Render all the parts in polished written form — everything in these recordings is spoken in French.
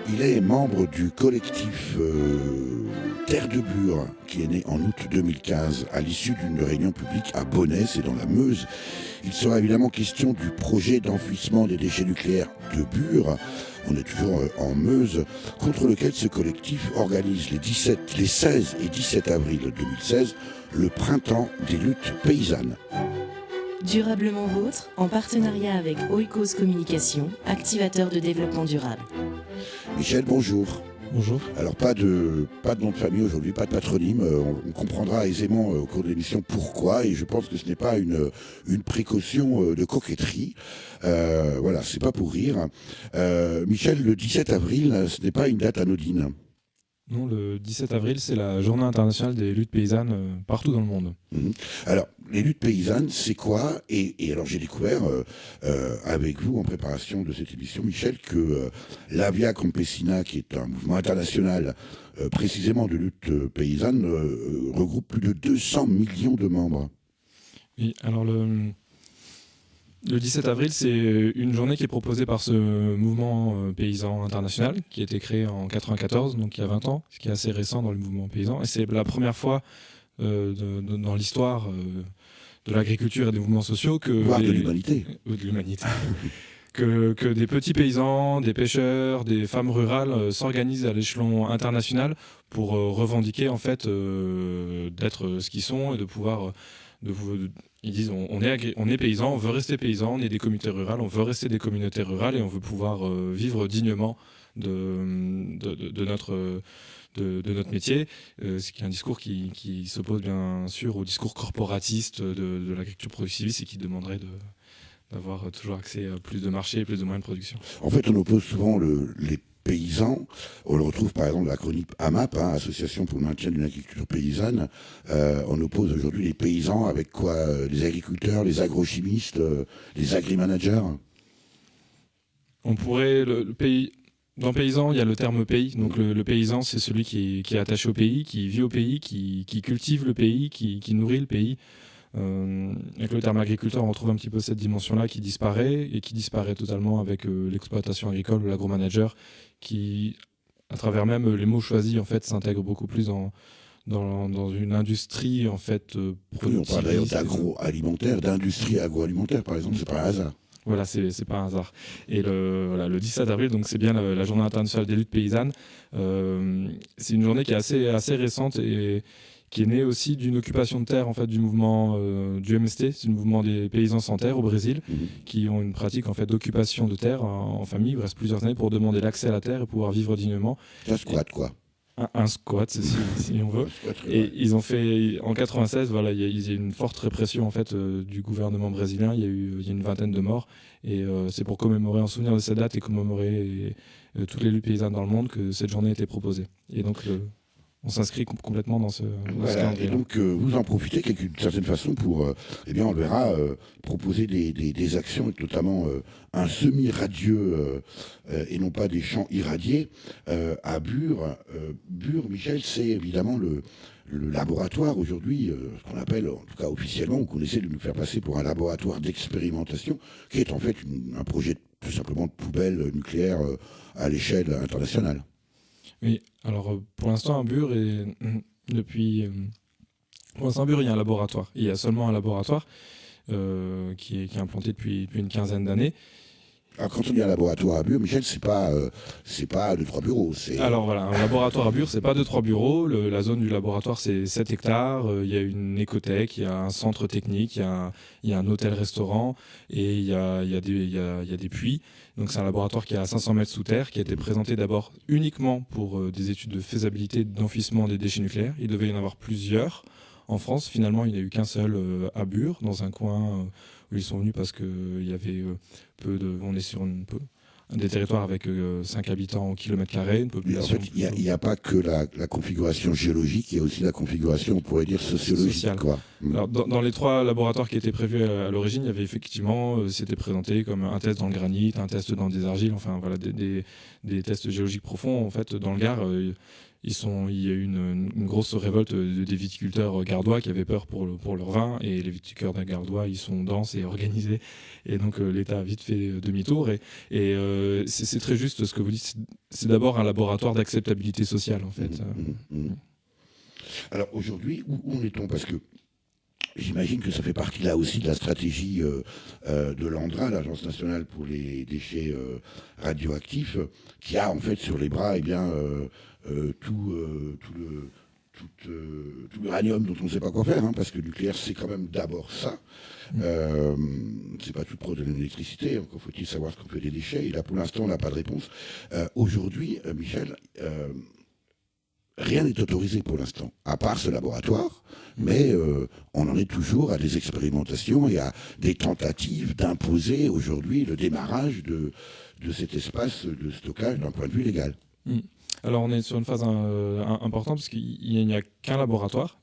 Il est membre du collectif Terre de Bure, qui est né en août 2015 à l'issue d'une réunion publique à Bonnay, c'est dans la Meuse. Il sera évidemment question du projet d'enfouissement des déchets nucléaires de Bure. On est toujours en Meuse, contre lequel ce collectif organise les 16 et 17 avril 2016 le printemps des luttes paysannes. Durablement Vôtre, en partenariat avec Oikos Communication, activateur de développement durable. Michel, bonjour. Bonjour. Alors pas de nom de famille aujourd'hui, pas de patronyme, on comprendra aisément au cours de l'émission pourquoi, et je pense que ce n'est pas une précaution de coquetterie. Voilà, c'est pas pour rire. Michel, le 17 avril, ce n'est pas une date anodine. Non, le 17 avril, c'est la journée internationale des luttes paysannes partout dans le monde. Alors, les luttes paysannes, c'est quoi ? Et alors, j'ai découvert avec vous, en préparation de cette émission, Michel, que la Via Campesina, qui est un mouvement international précisément de lutte paysanne, regroupe plus de 200 millions de membres. Oui, alors le 17 avril, c'est une journée qui est proposée par ce mouvement paysan international qui a été créé en 1994, donc il y a 20 ans, ce qui est assez récent dans le mouvement paysan. Et c'est la première fois dans l'histoire de l'agriculture et des mouvements sociaux que... Voire de l'humanité. De l'humanité. que des petits paysans, des pêcheurs, des femmes rurales s'organisent à l'échelon international pour revendiquer en fait d'être ce qu'ils sont et de pouvoir... Ils disent on est paysans, on veut rester paysans, on est des communautés rurales, on veut rester des communautés rurales et on veut pouvoir vivre dignement de notre métier. C'est un discours qui s'oppose bien sûr au discours corporatiste de l'agriculture productiviste et qui demanderait d'avoir toujours accès à plus de marchés et plus de moyens de production. En fait, on oppose souvent les paysans. On le retrouve par exemple dans l'acronyme AMAP, Association pour le maintien d'une agriculture paysanne. On oppose aujourd'hui les paysans avec quoi ? Les agriculteurs, les agrochimistes, les agrimanagers. On pourrait... Dans paysan, il y a le terme pays. Donc le paysan, c'est celui qui est attaché au pays, qui vit au pays, qui cultive le pays, qui nourrit le pays. Avec le terme agriculteur, on retrouve un petit peu cette dimension-là qui disparaît et qui disparaît totalement avec l'exploitation agricole ou l'agro-manager qui, à travers même les mots choisis, en fait, s'intègre beaucoup plus dans une industrie en fait productive. Oui, on parle d'ailleurs d'agroalimentaire, d'industrie agroalimentaire, par exemple, c'est pas un hasard. Voilà, c'est pas un hasard. Et le 17 avril, donc c'est bien la journée internationale des luttes paysannes. C'est une journée qui est assez récente et qui est née aussi d'une occupation de terre en fait du mouvement du MST, c'est le mouvement des paysans sans terre au Brésil, qui ont une pratique en fait d'occupation de terre en famille. Il reste plusieurs années pour demander l'accès à la terre et pouvoir vivre dignement. Un squat, quoi. Un squat, si on veut. Et ils ont fait en 96, voilà, il y a eu une forte répression en fait du gouvernement brésilien. Il y a une vingtaine de morts, et c'est pour commémorer, en souvenir de cette date et commémorer toutes les luttes paysannes dans le monde que cette journée a été proposée. Et donc on s'inscrit complètement dans ce calendrier. Et donc vous en profitez d'une certaine façon pour, on le verra, proposer des actions, et notamment un semi-radieux et non pas des champs irradiés à Bure. Bure, Michel, c'est évidemment le laboratoire aujourd'hui, ce qu'on appelle, en tout cas officiellement, ou qu'on essaie de nous faire passer pour un laboratoire d'expérimentation, qui est en fait un projet tout simplement de poubelle nucléaire à l'échelle internationale. Oui, alors pour l'instant, à Bure, pour l'instant, à Bure, il y a un laboratoire. Il y a seulement un laboratoire qui est implanté depuis une quinzaine d'années. Alors quand on dit un laboratoire à Bure, Michel, c'est pas 2-3 bureaux. Alors voilà, un laboratoire à Bure, c'est pas 2-3 bureaux. La zone du laboratoire, c'est 7 hectares. Il y a une écothèque, il y a un centre technique, il y a un hôtel-restaurant et il y a des puits. Donc c'est un laboratoire qui est à 500 mètres sous terre, qui a été présenté d'abord uniquement pour des études de faisabilité d'enfouissement des déchets nucléaires. Il devait y en avoir plusieurs en France. Finalement, il n'y a eu qu'un seul à Bure, dans un coin où ils sont venus parce qu'il y avait on est sur des territoires avec 5 habitants au kilomètre carré, une population. En fait, il n'y a pas que la configuration géologique, il y a aussi la configuration, on pourrait dire, sociologique. Quoi. Alors, dans les 3 laboratoires qui étaient prévus à l'origine, il y avait effectivement, c'était présenté comme un test dans le granit, un test dans des argiles, enfin voilà, des tests géologiques profonds. En fait, dans le Gard, il y a eu une grosse révolte des viticulteurs gardois qui avaient peur pour leur vin, et les viticulteurs gardois, ils sont denses et organisés, et donc l'État a vite fait demi-tour. C'est très juste ce que vous dites, c'est d'abord un laboratoire d'acceptabilité sociale, en fait. Alors aujourd'hui, où en est-on? Parce que j'imagine que ça fait partie là aussi de la stratégie de l'ANDRA, l'Agence nationale pour les déchets radioactifs, qui a en fait sur les bras tout l'uranium dont on ne sait pas quoi faire, hein, parce que le nucléaire c'est quand même d'abord ça. C'est pas toute preuve de l'électricité, encore faut-il savoir ce qu'on fait des déchets, et là pour l'instant on n'a pas de réponse. Aujourd'hui, Michel, rien n'est autorisé pour l'instant, à part ce laboratoire, mais on en est toujours à des expérimentations et à des tentatives d'imposer aujourd'hui le démarrage de cet espace de stockage d'un point de vue légal. Alors on est sur une phase importante parce qu'il n'y a qu'un laboratoire.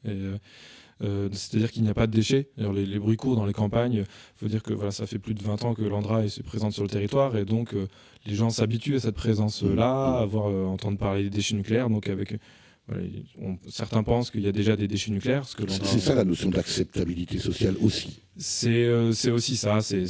C'est-à-dire qu'il n'y a pas de déchets. Les bruits courent dans les campagnes. Il faut dire que voilà, ça fait plus de 20 ans que l'ANDRA est présente sur le territoire, et donc les gens s'habituent à cette présence-là, à entendre parler des déchets nucléaires. Donc certains pensent qu'il y a déjà des déchets nucléaires. C'est ça la notion d'acceptabilité sociale aussi. C'est aussi ça. C'est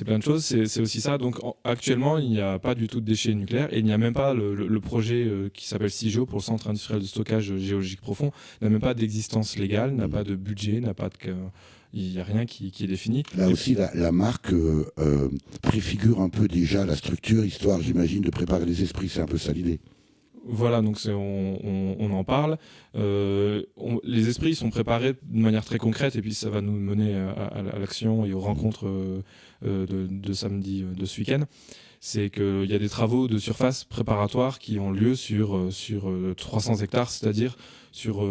plein de choses, c'est aussi ça. Donc actuellement, il n'y a pas du tout de déchets nucléaires, et il n'y a même pas le projet qui s'appelle CIGEO pour le Centre industriel de stockage géologique profond, n'a même pas d'existence légale, n'a pas de budget, il n'y a rien qui est défini. Là aussi, la marque préfigure un peu déjà la structure, histoire, j'imagine, de préparer les esprits. C'est un peu ça l'idée. Voilà, donc on en parle. Les esprits sont préparés de manière très concrète, et puis ça va nous mener à l'action et aux rencontres de samedi de ce week-end. C'est qu'il y a des travaux de surface préparatoires qui ont lieu sur 300 hectares, c'est-à-dire sur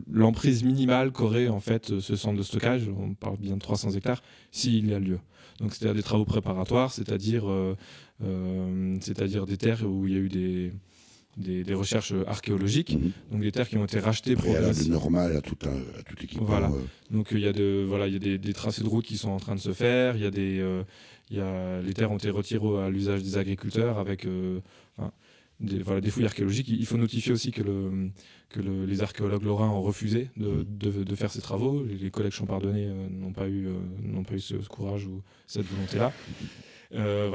l'emprise minimale qu'aurait en fait ce centre de stockage. On parle bien de 300 hectares s'il y a lieu. Donc c'est-à-dire des travaux préparatoires, c'est-à-dire des terres où il y a eu des recherches archéologiques, donc des terres qui ont été rachetées progressivement. Normal à tout équipement. Voilà. Donc il y a des tracés de route qui sont en train de se faire. Les terres ont été retirées à l'usage des agriculteurs avec des fouilles archéologiques. Il faut notifier aussi que les archéologues lorrains ont refusé de faire ces travaux. Les collègues champardonnais n'ont pas eu ce courage ou cette volonté-là.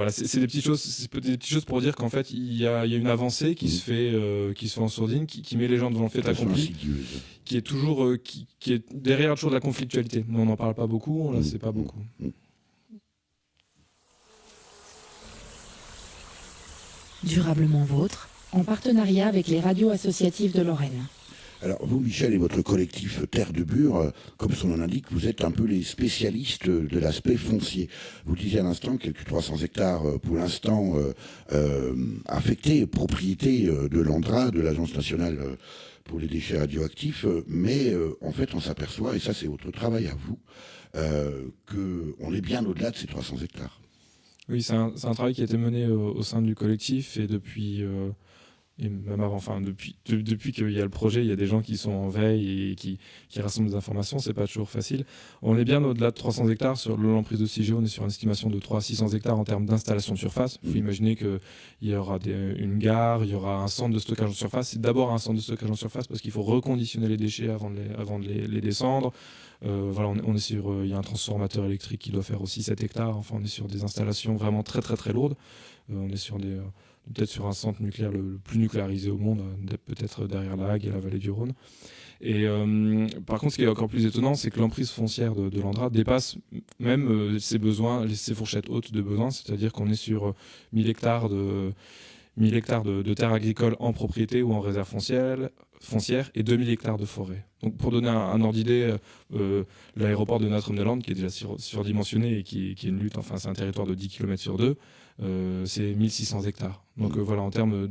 C'est des petites choses pour dire qu'en fait il y a une avancée qui se fait en sourdine, qui met les gens devant le fait accompli, qui est toujours qui est derrière toujours de la conflictualité. Mais on n'en parle pas beaucoup, on ne la sait pas beaucoup. Durablement Vôtre, en partenariat avec les radios associatives de Lorraine. Alors vous, Michel, et votre collectif Terre de Bure, comme son nom l'indique, vous êtes un peu les spécialistes de l'aspect foncier. Vous le disiez à l'instant, quelques 300 hectares pour l'instant affectés, propriété de l'ANDRA, de l'Agence nationale pour les déchets radioactifs, mais en fait on s'aperçoit, et ça c'est votre travail à vous, qu'on est bien au-delà de ces 300 hectares. Oui, c'est un travail qui a été mené au sein du collectif, et depuis... Et même avant, depuis qu'il y a le projet, il y a des gens qui sont en veille et qui rassemblent des informations. C'est pas toujours facile. On est bien au-delà de 300 hectares sur l'emprise de CIGEO. On est sur une estimation de 300 à 600 hectares en termes d'installation de surface. Il faut imaginer qu'il y aura une gare, il y aura un centre de stockage en surface. C'est d'abord un centre de stockage en surface parce qu'il faut reconditionner les déchets avant de les descendre. On est sur, il y a un transformateur électrique qui doit faire aussi 7 hectares. Enfin, on est sur des installations vraiment très très très lourdes. On est sur peut-être sur un centre nucléaire le plus nucléarisé au monde, peut-être derrière la Hague et la vallée du Rhône. Et par contre, ce qui est encore plus étonnant, c'est que l'emprise foncière de l'ANDRA dépasse même ses besoins, ses fourchettes hautes de besoins, c'est-à-dire qu'on est sur 1000 hectares de terres agricoles en propriété ou en réserve foncière et 2000 hectares de forêt. Donc pour donner un ordre d'idée, l'aéroport de Notre-Dame-des-Landes, qui est déjà surdimensionné et qui est une lutte, enfin c'est un territoire de 10 km sur 2, c'est 1600 hectares. Donc en termes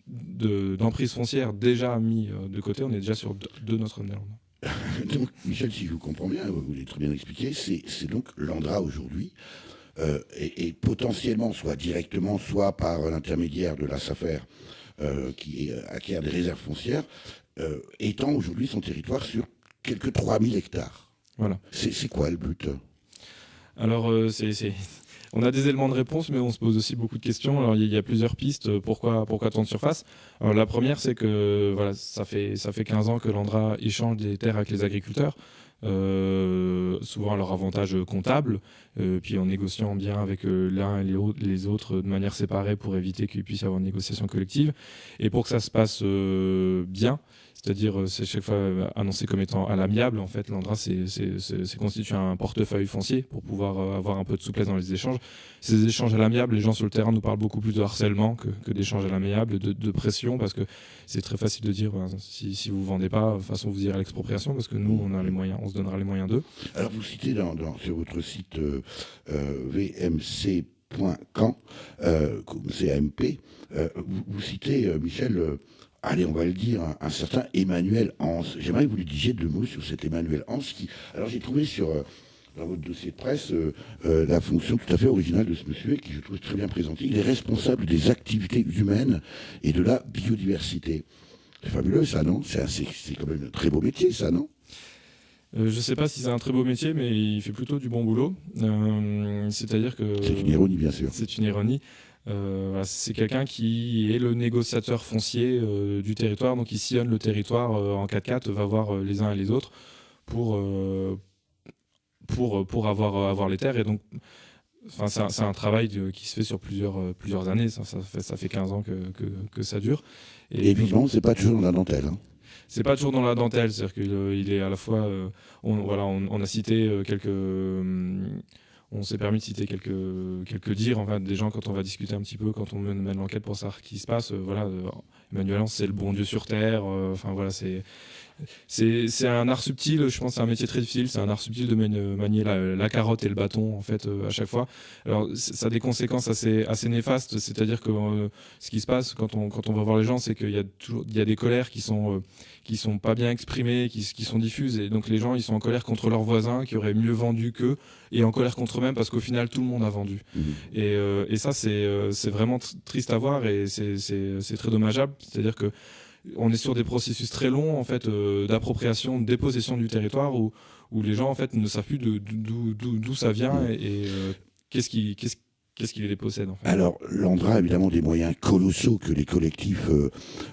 d'emprise foncière déjà mis de côté, on est déjà sur de Notre-Dame-des-Landes. Donc Michel, si je vous comprends bien, vous l'avez très bien expliqué, c'est donc l'ANDRA aujourd'hui, et potentiellement, soit directement, soit par l'intermédiaire de la SAFER, qui acquiert des réserves foncières, étend aujourd'hui son territoire sur quelques 3000 hectares. Voilà. C'est quoi le but ? Alors, On a des éléments de réponse, mais on se pose aussi beaucoup de questions. Alors, il y a plusieurs pistes. Pourquoi tant de surface ? Alors, la première, c'est que voilà, ça fait 15 ans que l'Andra échange des terres avec les agriculteurs, souvent à leur avantage comptable, puis en négociant bien avec l'un et les autres de manière séparée pour éviter qu'il puisse y avoir une négociation collective. Et pour que ça se passe bien, c'est-à-dire c'est chaque fois annoncé comme étant à l'amiable, en fait, l'Andra c'est constitué un portefeuille foncier pour pouvoir avoir un peu de souplesse dans les échanges. Ces échanges à l'amiable, les gens sur le terrain nous parlent beaucoup plus de harcèlement que d'échanges à l'amiable, de pression, parce que c'est très facile de dire si vous ne vendez pas, de toute façon vous irez à l'expropriation, parce que nous on a les moyens, on se donnera les moyens d'eux. Alors vous citez sur votre site vmc.camp, CAMP, vous citez, Michel, allez, on va le dire, un certain Emmanuel Hans. J'aimerais que vous lui disiez 2 mots sur cet Emmanuel Hans qui... Alors j'ai trouvé dans votre dossier de presse la fonction tout à fait originale de ce monsieur et qui je trouve très bien présenté. Il est responsable des activités humaines et de la biodiversité. C'est fabuleux ça, non ? C'est quand même un très beau métier ça, non ? Je ne sais pas si c'est un très beau métier, mais il fait plutôt du bon boulot. C'est-à-dire que... C'est une ironie, bien sûr. C'est une ironie. C'est quelqu'un qui est le négociateur foncier du territoire, donc il sillonne le territoire en 4x4, va voir les uns et les autres pour avoir les terres. Et donc, c'est un travail qui se fait sur plusieurs années. Ça fait 15 ans que ça dure. Et évidemment, c'est pas toujours dans la dentelle. Hein. C'est pas toujours dans la dentelle, c'est-à-dire qu'il est à la fois... on a cité quelques... On s'est permis de citer quelques dires, en fait, des gens quand on va discuter un petit peu, quand on mène l'enquête pour savoir ce qui se passe. Emmanuel Hans, c'est le bon Dieu sur terre. C'est un art subtil. Je pense que c'est un métier très difficile. C'est un art subtil de manier la carotte et le bâton en fait à chaque fois. Alors ça a des conséquences assez néfastes. C'est-à-dire que ce qui se passe quand on va voir les gens, c'est qu'il y a des colères qui sont pas bien exprimées, qui sont diffuses, et donc les gens ils sont en colère contre leurs voisins qui auraient mieux vendu qu'eux, et en colère contre eux-mêmes parce qu'au final tout le monde a vendu. Et ça c'est vraiment triste à voir, et c'est très dommageable. C'est-à-dire que on est sur des processus très longs en fait d'appropriation, de dépossession du territoire où les gens en fait ne savent plus d'où ça vient et qu'est-ce qui les dépossède en fait. Alors, l'Andra a évidemment des moyens colossaux que les collectifs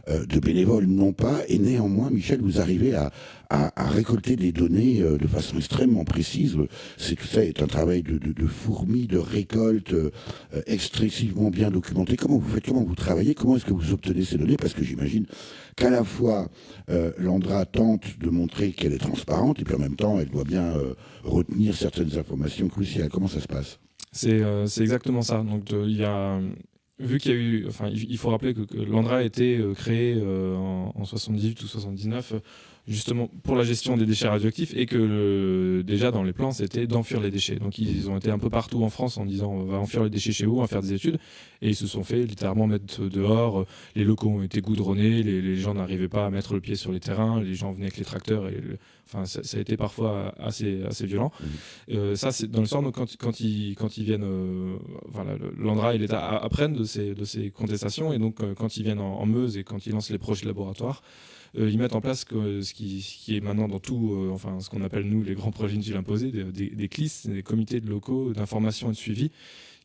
de bénévoles n'ont pas, et néanmoins, Michel, vous arrivez à récolter des données de façon extrêmement précise. Tout ça est un travail de fourmi, de récolte, excessivement bien documenté. Comment vous faites, comment vous travaillez, comment est-ce que vous obtenez ces données ? Parce que j'imagine qu'à la fois, l'Andra tente de montrer qu'elle est transparente, et puis en même temps, elle doit bien retenir certaines informations cruciales. Comment ça se passe ? C'est exactement ça. Donc vu qu'il y a eu, il faut rappeler que l'Andra a été créé en 78 ou 79 justement pour la gestion des déchets radioactifs, et que déjà dans les plans c'était d'enfuir les déchets. Donc ils ont été un peu partout en France en disant on va enfuir les déchets chez vous, on va faire des études, et ils se sont fait littéralement mettre dehors. Les locaux ont été goudronnés, les gens n'arrivaient pas à mettre le pied sur les terrains, les gens venaient avec les tracteurs ça a été parfois assez violent. Ça c'est dans l'histoire. Donc quand ils viennent, l'Andra et l'État apprennent de ces contestations, et donc quand ils viennent en Meuse et quand ils lancent les projets laboratoires, ils mettent en place ce qui est maintenant dans tout, ce qu'on appelle nous les grands projets inutiles imposés, des CLIS, des comités de locaux d'information et de suivi,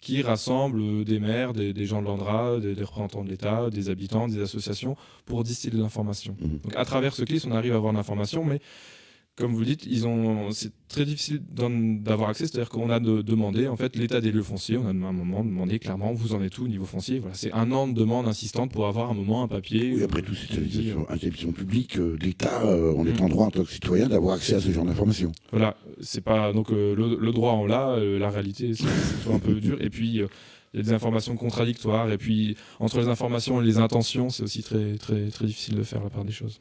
qui rassemblent des maires, des gens de l'Andra, des représentants de l'État, des habitants, des associations, pour distiller de l'information. Donc à travers ce CLIS, on arrive à avoir de l'information, mais comme vous le dites, c'est très difficile d'avoir accès, c'est-à-dire qu'on a demandé en fait l'état des lieux fonciers. On a à un moment demandé clairement vous en êtes où au niveau foncier. Voilà, c'est 1 an de demande insistante pour avoir un moment un papier. Oui, après tout, c'est une institution publique d'État. On est en droit en tant que citoyen d'avoir accès à ce genre d'informations. Voilà, c'est pas donc le droit on l'a, la réalité c'est toujours un peu dur. Et puis il y a des informations contradictoires, et puis entre les informations et les intentions, c'est aussi très très très difficile de faire la part des choses.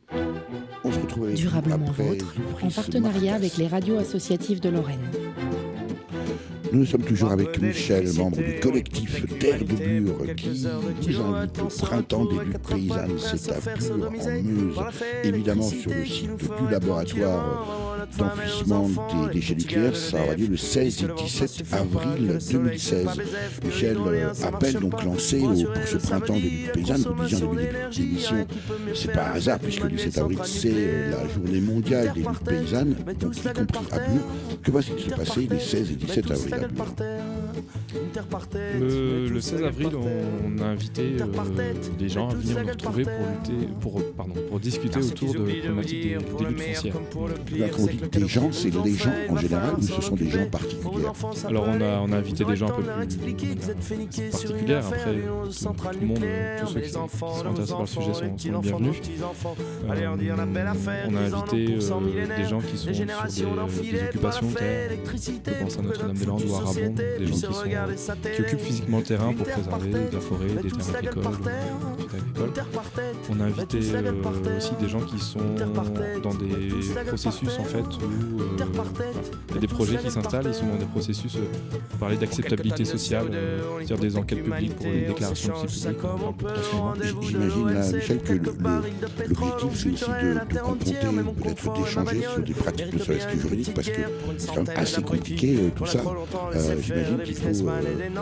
On se retrouve avec Durablement Vôtre, en partenariat avec les radios associatives de Lorraine. Nous sommes toujours avec Michel, membre du collectif Terre de Bure, qui nous invite au printemps des luttes paysannes. C'est à Bure, en Meuse, évidemment sur le site du laboratoire d'enfouissement des déchets nucléaires, ça aura lieu le 16 et 17 avril 2016. Michel appelle donc lancé pour ce printemps des luttes paysannes. Nous disions au début de l'émission, c'est pas un hasard puisque le 17 avril c'est la journée mondiale des luttes paysannes, donc y compris à Bure. Que va-t-il se passer les 16 et 17 avril à Bure? Le 16 avril, on a invité des gens à venir nous retrouver pour discuter autour de la problématique des luttes foncières. Là, quand on dit des gens, c'est les gens en général ou ce sont des gens particuliers? Alors on a invité des gens un peu plus particuliers. Après, tout le monde, tous ceux qui sont intéressés par le sujet sont les bienvenus. On a invité des gens qui sont sur des occupations de terre. Je pense à Notre-Dame-des-Landes ou à Rabon, des gens qui occupent physiquement le terrain pour préserver de la forêt, des terres agricoles. On a invité aussi des gens qui sont dans des processus en fait où il y a des projets qui s'installent, ils sont dans des processus pour parler d'acceptabilité sociale, c'est-à-dire des enquêtes publiques pour les déclarations aussi publiques. J'imagine là, Michel, que l'objectif c'est aussi de confronter, peut-être d'échanger sur des pratiques de risque juridique parce que c'est quand même assez compliqué tout ça. J'imagine qu'il faut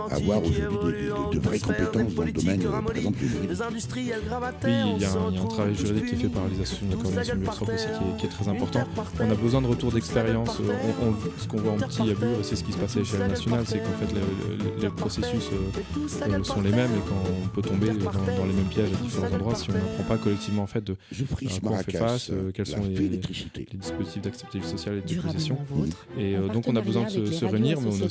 avoir aujourd'hui de vraies compétences dans le domaine, par exemple, du juridique. Oui, il y a un travail juridique qui est fait par les associations de coordination du aussi qui est très important. On a besoin de retour d'expérience. Ce qu'on voit en petit à Bure, c'est ce qui se passe à l'échelle nationale, c'est qu'en fait les processus sont les mêmes et qu'on peut tomber dans les mêmes pièges à différents endroits si on n'apprend pas collectivement en fait de quoi on fait face, quels sont les dispositifs d'acceptabilité sociale et de dépossession. Et donc on a besoin de se réunir, mais on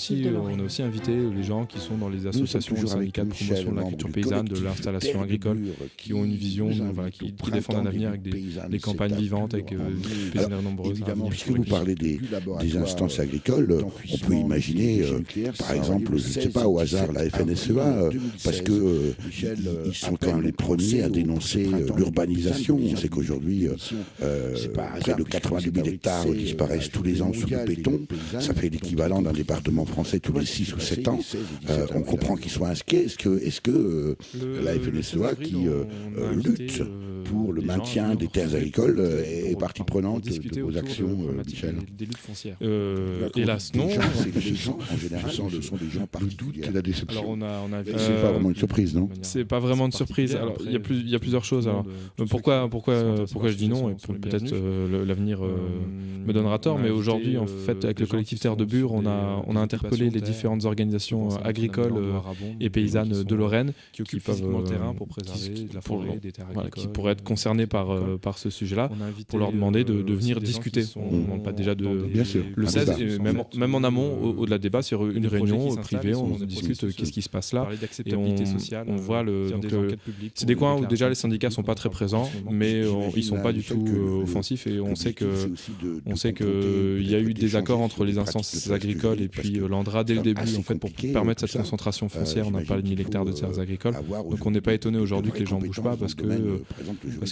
a aussi invité les gens qui sont dans les associations, les syndicats de promotion de l'agriculture paysanne, de l'installation agricole, qui ont une vision, qui défendent un avenir avec des campagnes vivantes, avec des paysanneries nombreuses. Évidemment, puisque vous parlez des instances agricoles, on peut imaginer, par exemple, je ne sais pas au hasard, la FNSEA, parce que ils sont quand même les premiers à dénoncer l'urbanisation. On sait qu'aujourd'hui, près de 90 000 hectares disparaissent tous les ans sous le béton. Ça fait l'équivalent d'un département français tous les 6 ou 7 ans. On comprend qu'ils soient inquiets. Est-ce que la FNSEA qui lutte pour le maintien des terres agricoles est partie prenante de vos actions, Michel? Des luttes foncières. Hélas, non. C'est les gens, en général, ce sont des gens particuliers. Le doute et la déception. Alors, c'est pas vraiment une surprise, non? C'est pas vraiment une surprise. Alors, il y a plusieurs choses. Alors, pourquoi je dis non? Et peut-être l'avenir me donnera tort, mais aujourd'hui, en fait, avec le collectif Terre de Bure, on a interpellé les différentes organisations agricoles et paysannes de Lorraine qui peuvent le terrain pour préserver de la forêt, des terres agricoles, qui pourraient être concernés par ce sujet-là, pour leur demander de venir discuter. On ne demande pas déjà le 16, et même en amont, au-delà de débat, sur une réunion privée, on discute qu'est-ce qui se passe là, et on voit c'est des coins où déjà les syndicats sont pas très présents, mais ils sont pas du tout offensifs, et on sait qu'il y a eu des accords entre les instances agricoles et puis l'ANDRA dès le début, en fait, pour permettre cette concentration foncière. On a parlé de 1000 hectares de terres agricoles, donc on n'est pas étonné aujourd'hui que les gens bougent pas, parce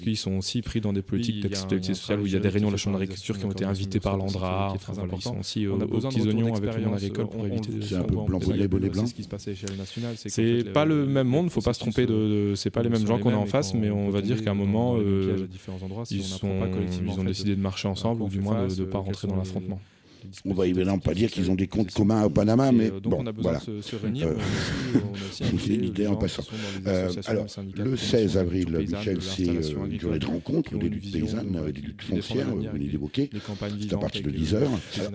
qu'ils sont aussi pris dans des politiques d'acceptabilité sociale où il y a des réunions de la Chambre d'agriculture qui ont été invitées par l'ANDRA. Ils sont aussi aux petits oignons avec le monde agricole pour éviter c'est un peu blanc bonnet blanc. Ce qui se passe à l'échelle nationale, c'est pas le même monde, faut pas se tromper c'est pas les mêmes gens qu'on a en face, mais on va dire qu'à un moment ils ont décidé de marcher ensemble, ou du moins de ne pas rentrer dans l'affrontement. On va évidemment pas dire qu'ils ont des comptes communs au Panama, mais donc on a besoin de se réunir. C'est une idée en passant. Alors, le 16 avril, Michel, c'est une journée de rencontre des luttes paysannes, des luttes foncières, vous venez d'évoquer, c'est à partir de 10h.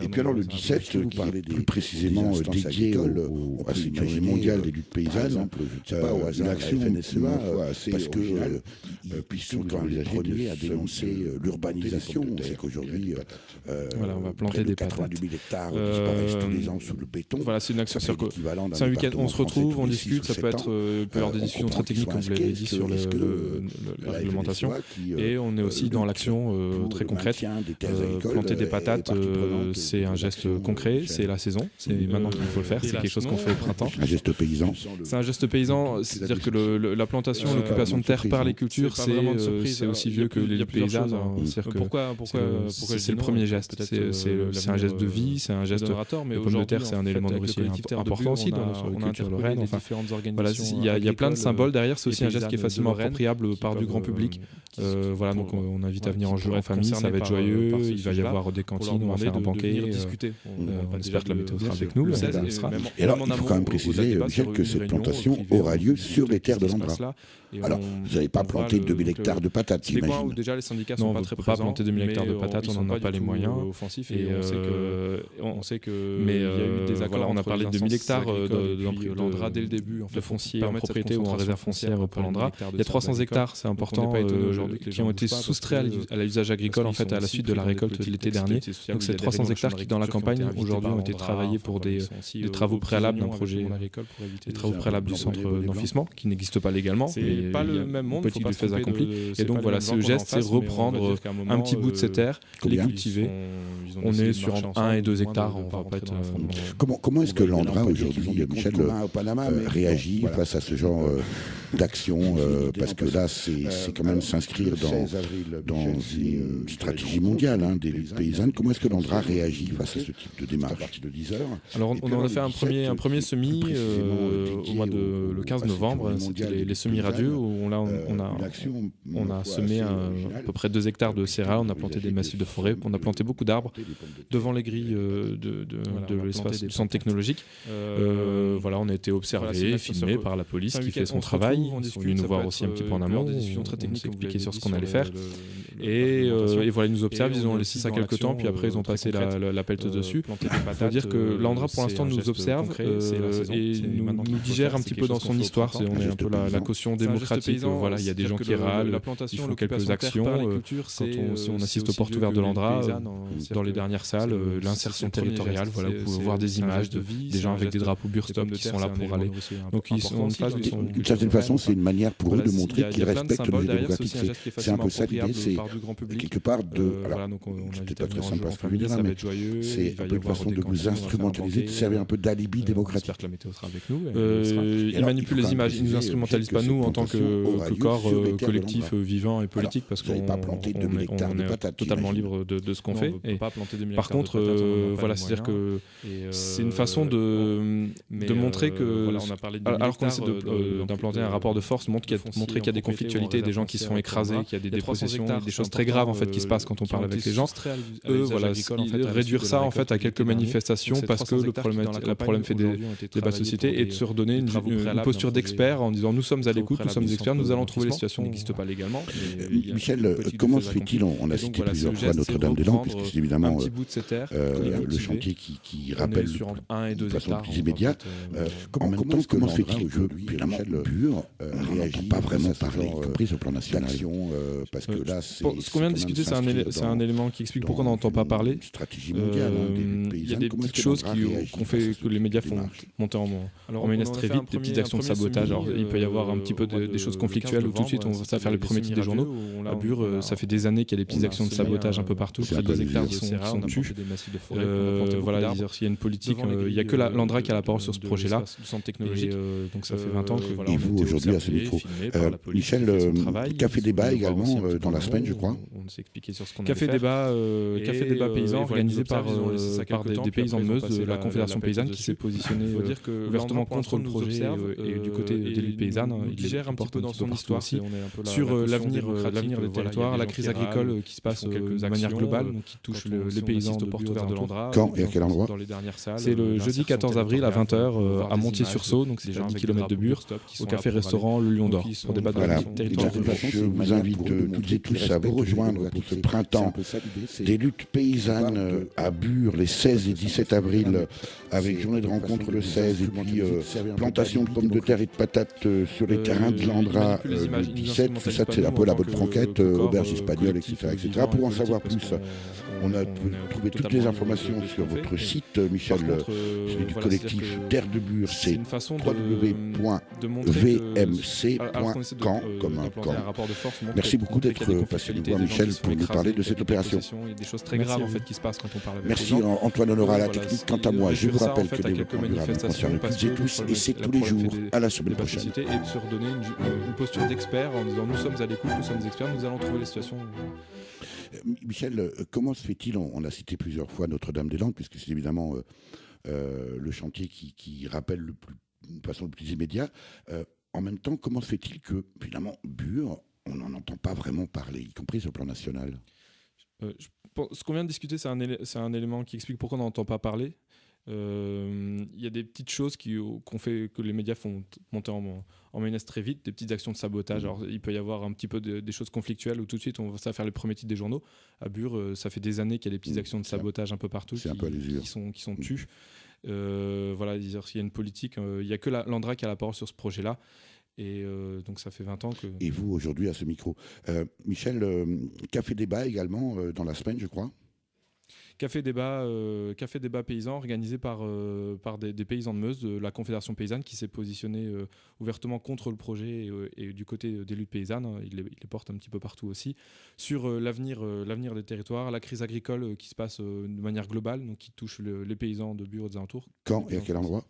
Et puis alors le 17, vous parlez plus précisément dédié à cette journée mondiale des luttes paysannes, une action FNSEA, parce que puisqu'ils sont quand même les premiers à dénoncer l'urbanisation, on sait qu'aujourd'hui, on va planter des patates. 90 000 hectares disparaissent tous les ans sous le béton. Voilà, c'est une action c'est un week-end, on se retrouve, on discute, ça peut être peut y avoir des discussions très techniques, comme vous l'avez dit, sur la réglementation. Et on est aussi dans l'action très concrète. Planter des patates, c'est un geste concret, c'est la saison, c'est maintenant qu'il faut le faire, c'est quelque chose qu'on fait au printemps. Un geste paysan. C'est un geste paysan, c'est-à-dire que la plantation, l'occupation de terre par les cultures, c'est aussi vieux que les paysannes. Pourquoi c'est le premier geste. C'est un geste de vie, c'est un geste. Les pommes de terre, c'est un élément nourricier important aussi dans notre culture lorraine. Voilà, il y a plein de symboles derrière. C'est aussi un geste qui est facilement appropriable par du grand public. Voilà, donc on invite à venir en jouer en famille, ça va être joyeux. Il va y avoir des cantines, on va faire un banquet. On espère que la météo sera avec nous. Et alors, il faut quand même préciser, Michel, que cette plantation aura lieu sur les terres de l'Andra. Alors, vous n'avez pas planté 2000 hectares de patates, j'imagine. Déjà, les syndicats non, sont on pas ne très peut pas présents, planter 2000 hectares de patates, on n'en a pas les moyens. Et on sait que mais il y a eu des accords. Voilà, on a parlé de 2000 hectares de l'Andra dès le début. De foncier en propriété ou en réserve foncière pour l'Andra. Il y a 300 hectares, c'est important, qui ont été soustraits à l'usage agricole en fait à la suite de la récolte l'été dernier. Donc c'est 300 hectares qui dans la campagne aujourd'hui ont été travaillés pour des travaux préalables d'un projet, des travaux préalables du centre d'enfouissement qui n'existe pas légalement. C'est pas le même monde, politique du fait accompli. Et donc voilà, ce geste, c'est reprendre un petit bout de ces terres, les cultiver. On est sur 1 et 2 hectares. On va pas être. Comment est-ce que l'Andra aujourd'hui, Michel, réagit face à ce genre d'action, parce que là, c'est quand même s'inscrire dans une stratégie mondiale des paysannes. Comment est-ce que l'Andra réagit face à ce type de démarche? Alors, on en a fait un premier semis au mois de le 15 novembre. C'était les semis radieux où on a semé à peu près 2 hectares de céréales. On a planté des massifs de forêt. On a planté beaucoup d'arbres devant les grilles de l'espace du centre technologique. Voilà, on a été observés, filmés par la police qui fait son travail. Ils sont venus nous voir aussi un petit peu en amont. On s'est expliqué sur ce qu'on allait faire. Et voilà, ils nous observent, ils ont laissé ça quelques temps, puis après ils ont passé la pelleteuse dessus. Il faut dire que l'Andra pour l'instant nous observe et nous digère un petit peu dans son histoire. On est un peu la caution démocratique. Voilà, il y a des gens qui râlent, ils font quelques actions. Quand on assiste aux portes ouvertes de l'Andra, dans les dernières salles, l'insertion territoriale, voilà, vous pouvez voir des images des gens avec des drapeaux Burstop qui sont là pour aller. Donc ils sont en phase. D'une certaine façon, c'est une manière pour eux de montrer qu'ils respectent nos démocratiques. C'est un peu ça l'idée, c'est quelque part de. Alors, c'est peut-être pas très sympa ce que je veux dire, mais c'est un peu une façon de nous instrumentaliser, de servir un peu d'alibi démocratique. J'espère que la météo sera avec nous. Ils manipulent les images, ils ne nous instrumentalisent pas nous en tant que corps collectif vivant et politique, parce qu'on est totalement libre de ce qu'on fait. Par contre, voilà, c'est-à-dire que c'est une façon de montrer que, alors qu'on essaie d'implanter un rapport de force, montrer qu'il y a des conflictualités, des gens qui se font écraser, qu'il y a des dépossessions, des choses très graves en fait qui se passent quand on parle avec les gens. Eux, voilà, réduire ça en fait à quelques manifestations parce que le problème fait débat de société, et de se redonner une posture d'expert en disant nous sommes à l'écoute, nous sommes des experts, nous allons trouver les situations qui n'existent pas légalement. Michel, comment se fait-il, on a cité plusieurs fois Notre-Dame-des-Landes, puisque c'est évidemment le chantier qui rappelle de façon plus immédiate. En même temps, comment se fait-il que évidemment Bure réagit pas vraiment parler, y compris sur le plan national, parce que là, ce qu'on vient de discuter, c'est un élément qui explique pourquoi on n'entend pas parler. Stratégie mondiale. Il y a des petites choses qu'on fait, que les médias font monter en menace très vite, des petites actions de sabotage. Alors, il peut y avoir un petit peu des choses conflictuelles où tout de suite on va faire les premiers titres des journaux. À Bure, ça fait des années qu'il y a des petites actions de sabotage un peu partout. Près de 2 hectares sont tus. Voilà, il y a une politique. Il n'y a que l'Andra qui a la parole sur ce projet-là. Donc ça fait 20 ans que. Et vous, aujourd'hui, à ce micro, Michel, Café Débat également dans la semaine, je crois. On s'est expliqué sur ce qu'on a fait. Café débat paysan organisé par des paysans de Meuse, de la Confédération paysanne, qui s'est positionné ouvertement contre le projet et du côté des luttes paysannes. Il gère un petit peu dans son histoire aussi sur l'avenir des territoires, la crise agricole qui se passe de manière globale, qui touche les paysans de portes ouvertes de l'Andra. Quand et à quel endroit? C'est le jeudi 14 avril à 20h à Montier-sur-Saulx, donc c'est à 10 km de Bure, au café-restaurant Le Lion d'Or, pour débattre de la territoire. Je vous invite toutes et tous à vous rejoindre pour ce printemps des luttes paysannes à Bure les 16 et 17 avril, avec journée de rencontre le 16 et puis plantation de pommes de terre et de patates sur les terrains de l'Andra le 17. Tout ça, c'est un peu la bonne franquette, auberge espagnole, etc. Pour en savoir plus, On a trouvé toutes les informations sur votre site, Michel, celui du collectif Terre de Bure, c'est une façon www.vmc.camp, comme un camp. Merci beaucoup d'être passé nous voir, Michel, pour nous parler de cette opération. Il y a des choses très graves en fait qui se passent quand on parle avec Merci Antoine Honora à la technique. Quant à moi, je vous rappelle que le développement durable nous concerne toutes et tous, et c'est tous les jours. À la semaine prochaine. Et de se redonner une posture d'expert en disant nous sommes à l'écoute, nous sommes experts, nous allons trouver les situations. Michel, comment se fait-il, on a cité plusieurs fois Notre-Dame-des-Landes, puisque c'est évidemment le chantier qui rappelle de façon le plus immédiate. En même temps, comment se fait-il que, finalement, Bure, on n'en entend pas vraiment parler, y compris sur le plan national? Ce qu'on vient de discuter, c'est un élément qui explique pourquoi on n'entend pas parler. Il y a des petites choses qu'on fait, que les médias font monter en mayonnaise très vite, des petites actions de sabotage. Alors, il peut y avoir un petit peu des choses conflictuelles où tout de suite on va faire les premiers titres des journaux. À Bure, ça fait des années qu'il y a des petites actions de sabotage un peu partout qui sont tues. Voilà, il y a une politique. Il n'y a que l'Andra qui a la parole sur ce projet-là. Et donc ça fait 20 ans que... Et vous, aujourd'hui, à ce micro. Michel, Café Débat également, dans la semaine, je crois. Café débat paysan organisé par des paysans de Meuse, de la Confédération paysanne, qui s'est positionnée ouvertement contre le projet et du côté des luttes paysannes, il les porte un petit peu partout aussi, sur l'avenir des territoires, la crise agricole qui se passe de manière globale, donc qui touche les paysans de Bure et des alentours. Quand et à quel endroit ?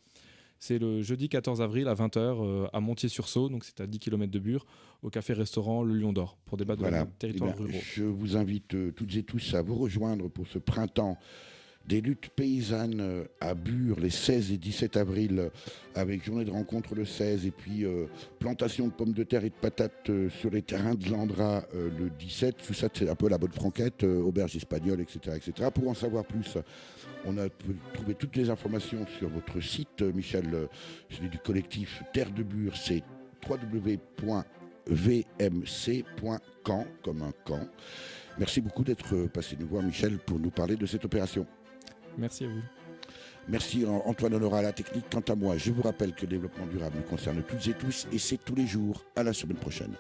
C'est le jeudi 14 avril à 20h à Montier-sur-Saulx, donc c'est à 10 km de Bure, au café-restaurant Le Lion d'Or, pour débattre de territoires ruraux. Je vous invite toutes et tous à vous rejoindre pour ce printemps des luttes paysannes à Bure les 16 et 17 avril, avec journée de rencontre le 16 et puis plantation de pommes de terre et de patates sur les terrains de Landra le 17. Tout ça, c'est un peu la bonne franquette, auberge espagnole, etc., etc. Pour en savoir plus, on a trouvé toutes les informations sur votre site, Michel, celui du collectif Terre de Bure, c'est www.vmc.camp, comme un camp. Merci beaucoup d'être passé nous voir, Michel, pour nous parler de cette opération. Merci à vous. Merci Antoine Honora à la technique. Quant à moi, je vous rappelle que le développement durable nous concerne toutes et tous, et c'est tous les jours. À la semaine prochaine.